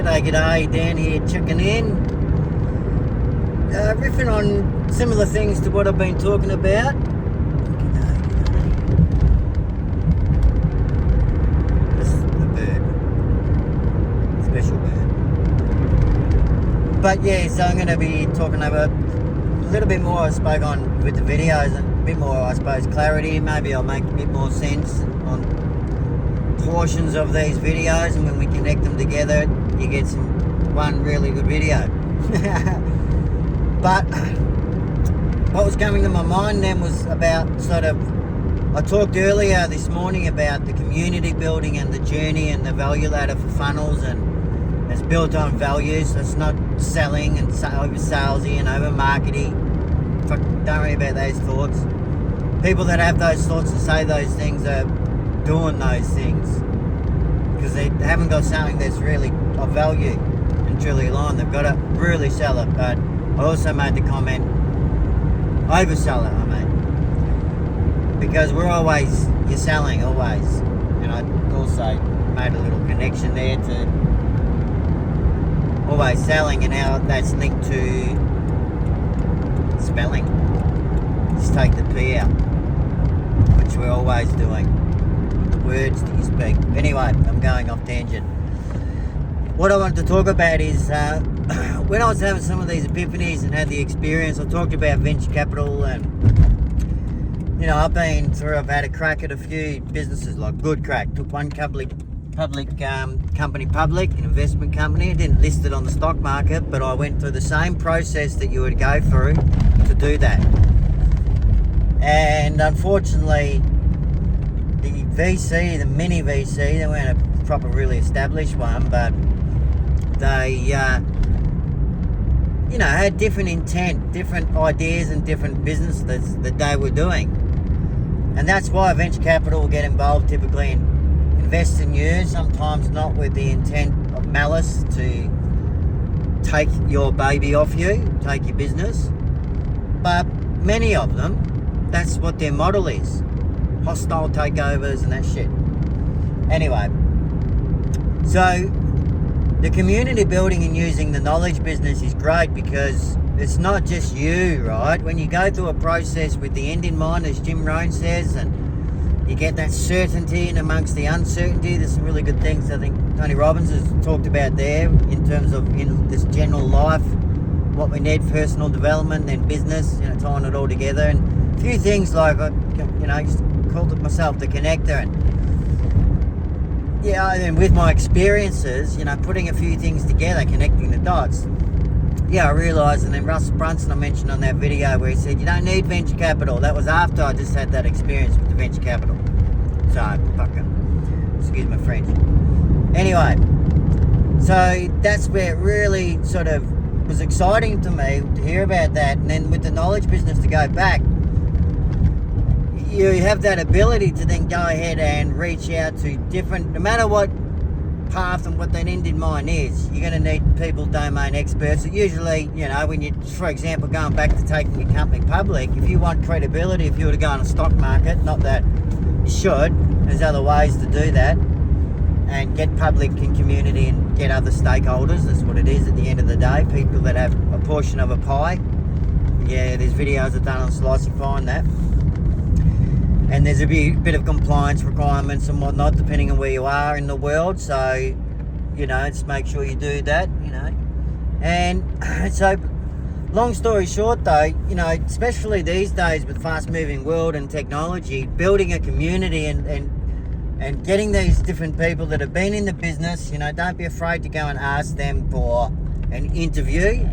G'day, Dan here, checking in. Riffing on similar things to what I've been talking about. G'day. This is the bird. Special bird. But yeah, so I'm going to be talking about a little bit more I spoke on with the videos, and a bit more, I suppose, clarity. Maybe I'll make a bit more sense on portions of these videos, and when we connect them together, you get one really good video. But what was coming to my mind then was about I talked earlier this morning about the community building and the journey and the value ladder for funnels, and it's built on values. So it's not selling and over salesy and over marketing. Don't worry about those thoughts. People that have those thoughts and say those things are doing those things because they haven't got something that's really of value and truly aligned. They've got to really sell it. But I also made the comment, oversell it, because you're selling always. And I also made a little connection there to always selling and how that's linked to spelling. Just take the P out, which we're always doing. Words that you speak. Anyway, I'm going off tangent. What I wanted to talk about is when I was having some of these epiphanies and had the experience, I talked about venture capital, and I've had a crack at a few businesses, like good crack. Took one company public, an investment company. I didn't list it on the stock market, but I went through the same process that you would go through to do that. And unfortunately, the mini VC, they weren't a proper really established one, but they, had different intent, different ideas and different businesses that they were doing. And that's why venture capital will get involved typically and invest in you, sometimes not with the intent of malice to take your baby off you, take your business. But many of them, that's what their model is. Hostile takeovers and that shit. Anyway, so the community building and using the knowledge business is great because it's not just you, right? When you go through a process with the end in mind, as Jim Rohn says, and you get that certainty in amongst the uncertainty, there's some really good things I think Tony Robbins has talked about there in terms of in this general life, what we need, personal development and business, tying it all together. And a few things like, I just called it myself the connector, and with my experiences, putting a few things together, connecting the dots. I realised, and then Russell Brunson I mentioned on that video where he said you don't need venture capital. That was after I just had that experience with the venture capital. So excuse my French. Anyway, so that's where it really was exciting to me to hear about that, and then with the knowledge business to go back. You have that ability to then go ahead and reach out to different, no matter what path and what that end in mind is, you're going to need people, domain experts. Usually, when you, for example, going back to taking your company public, if you want credibility, if you were to go on a stock market, not that you should, there's other ways to do that and get public in community and get other stakeholders. That's what it is at the end of the day, people that have a portion of a pie. There's videos I've done on slicing pie and that. And there's a bit of compliance requirements and whatnot, depending on where you are in the world. So, just make sure you do that, And so, long story short though, especially these days with fast-moving world and technology, building a community and getting these different people that have been in the business, don't be afraid to go and ask them for an interview,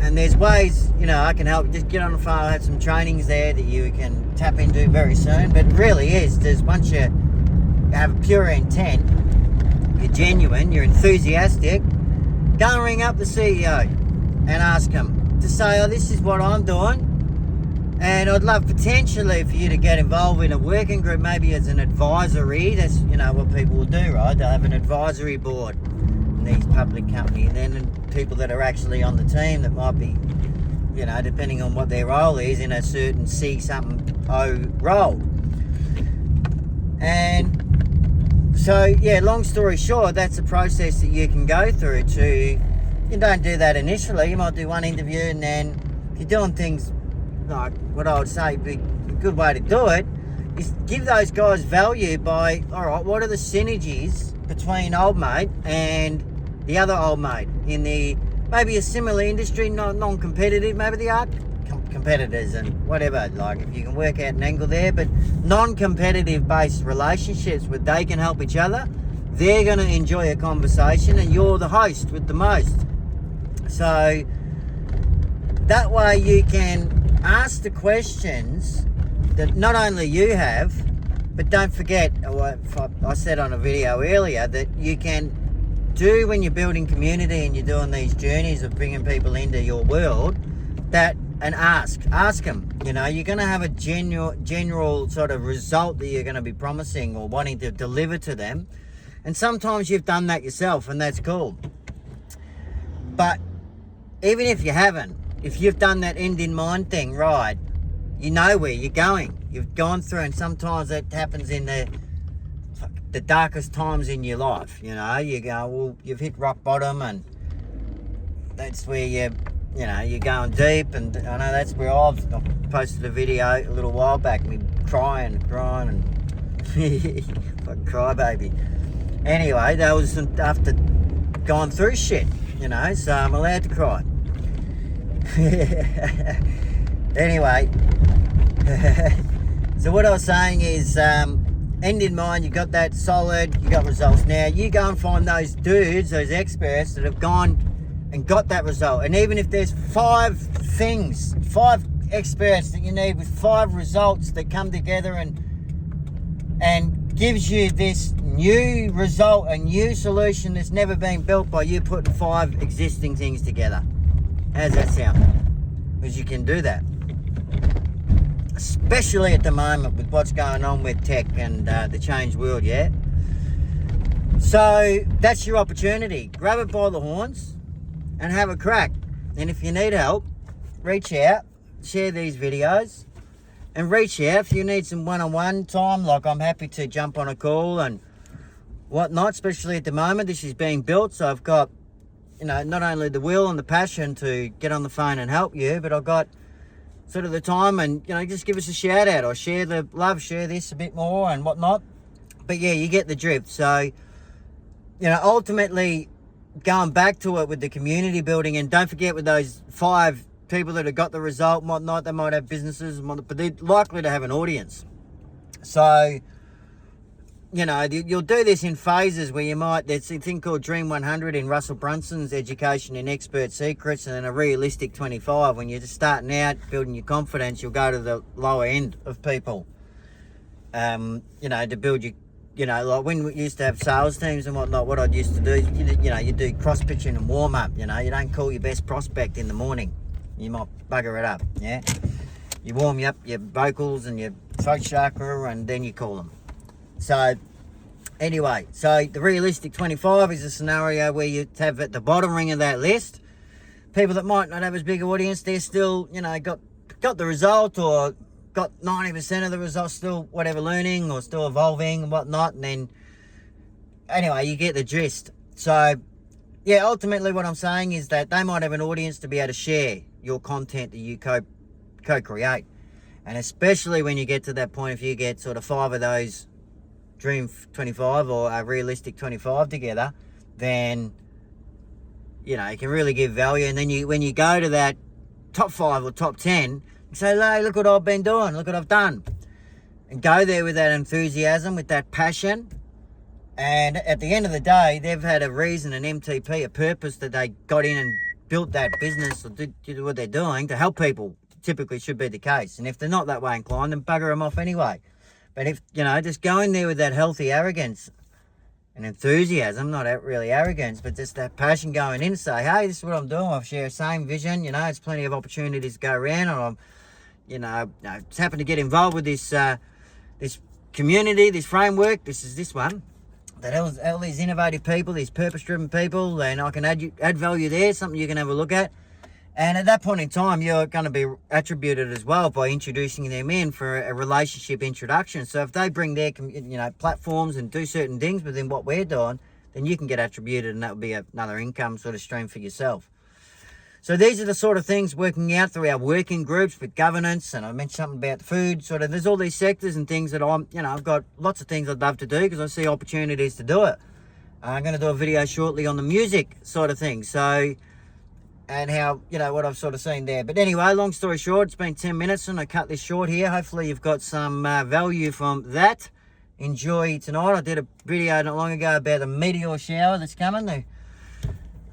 And there's ways, I can help. Just get on the phone. I have some trainings there that you can tap into very soon. But it really is, once you have pure intent, you're genuine, you're enthusiastic, go and ring up the CEO and ask him to say, this is what I'm doing. And I'd love potentially for you to get involved in a working group, maybe as an advisory. That's, what people will do, right? They'll have an advisory board in these public companies, and then people that are actually on the team that might be, depending on what their role is, in a certain C something O role. And So yeah, long story short, that's a process that you can go through to, you don't do that initially. You might do one interview, and then if you're doing things like what I would say be a good way to do it is give those guys value by, all right, what are the synergies between old mate and the other old mate in the maybe a similar industry, not non-competitive, maybe they are competitors and whatever, like if you can work out an angle there, but non-competitive based relationships where they can help each other, they're going to enjoy a conversation and you're the host with the most. So that way you can ask the questions that not only you have, but don't forget, I said on a video earlier, that you can do when you're building community and you're doing these journeys of bringing people into your world, that and ask them, you know, you're going to have a general sort of result that you're going to be promising or wanting to deliver to them, and sometimes you've done that yourself and that's cool. But even if you haven't, if you've done that end in mind thing right, you know where you're going, you've gone through, and sometimes that happens in the darkest times in your life. You know, you go, well, you've hit rock bottom, and that's where you're going deep. And I know that's where I posted a video a little while back, me crying and fucking crybaby. Anyway, that was after going through shit, you know, so I'm allowed to cry. Anyway, so what I was saying is, end in mind, you got that solid, you got results. Now you go and find those dudes, those experts that have gone and got that result. And even if there's 5 experts that you need with 5 results that come together and gives you this new result, a new solution that's never been built by you putting 5 existing things together. How's that sound? Because you can do that. Especially at the moment with what's going on with tech and the changed world, yeah? So that's your opportunity. Grab it by the horns and have a crack. And if you need help, reach out, share these videos, and reach out if you need some one-on-one time. Like, I'm happy to jump on a call and whatnot, especially at the moment. This is being built, so I've got, you know, not only the will and the passion to get on the phone and help you, but I've got sort of the time, and, you know, just give us a shout out or share the love, share this a bit more and whatnot. But yeah, you get the drift. So, you know, ultimately going back to it with the community building, and don't forget with those 5 people that have got the result and whatnot, they might have businesses, but they're likely to have an audience. So, you know, you'll do this in phases where you might, there's a thing called Dream 100 in Russell Brunson's Education in Expert Secrets, and then a realistic 25. When you're just starting out, building your confidence, you'll go to the lower end of people, you know, to build your, you know, like when we used to have sales teams and whatnot, what I used to do, you know, you do cross-pitching and warm-up, you know, you don't call your best prospect in the morning. You might bugger it up, yeah? You warm up your vocals and your throat chakra, and then you call them. So, anyway, so the realistic 25 is a scenario where you have at the bottom ring of that list people that might not have as big an audience. They're still, you know, got the result, or got 90% of the results, still whatever, learning or still evolving and whatnot. And then, anyway, you get the gist. So, yeah, ultimately what I'm saying is that they might have an audience to be able to share your content that you co-create. And especially when you get to that point, if you get sort of 5 of those Dream 25 or a realistic 25 together, then, you know, you can really give value. And then when you go to that top 5 or top 10, you say, hey, look what I've been doing, look what I've done. And go there with that enthusiasm, with that passion. And at the end of the day, they've had a reason, an MTP, a purpose that they got in and built that business or did what they're doing to help people. Typically should be the case. And if they're not that way inclined, then bugger them off anyway. But if, you know, just go in there with that healthy arrogance and enthusiasm, not really arrogance, but just that passion going in and say, hey, this is what I'm doing. I share the same vision. You know, there's plenty of opportunities to go around, and I'm, you know, just happen to get involved with this this community, this framework. This is this one. That all these innovative people, these purpose-driven people, and I can add value there, something you can have a look at. And at that point in time, you're going to be attributed as well by introducing them in for a relationship introduction. So if they bring their, platforms and do certain things within what we're doing, then you can get attributed, and that would be another income sort of stream for yourself. So these are the sort of things working out through our working groups with governance. And I mentioned something about food. Sort of, there's all these sectors and things that I've got lots of things I'd love to do because I see opportunities to do it. I'm going to do a video shortly on the music sort of thing. So, and how, what I've sort of seen there. But anyway, long story short, it's been 10 minutes and I cut this short here. Hopefully you've got some value from that. Enjoy tonight. I did a video not long ago about the meteor shower that's coming.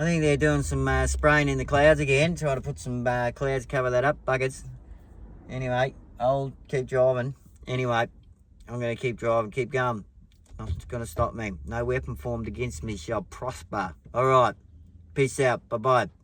I think they're doing some spraying in the clouds again, trying to put some clouds, cover that up, buggers. Anyway, I'll keep driving. Anyway, I'm going to keep driving, keep going. It's going to stop me. No weapon formed against me shall prosper. All right. Peace out. Bye-bye.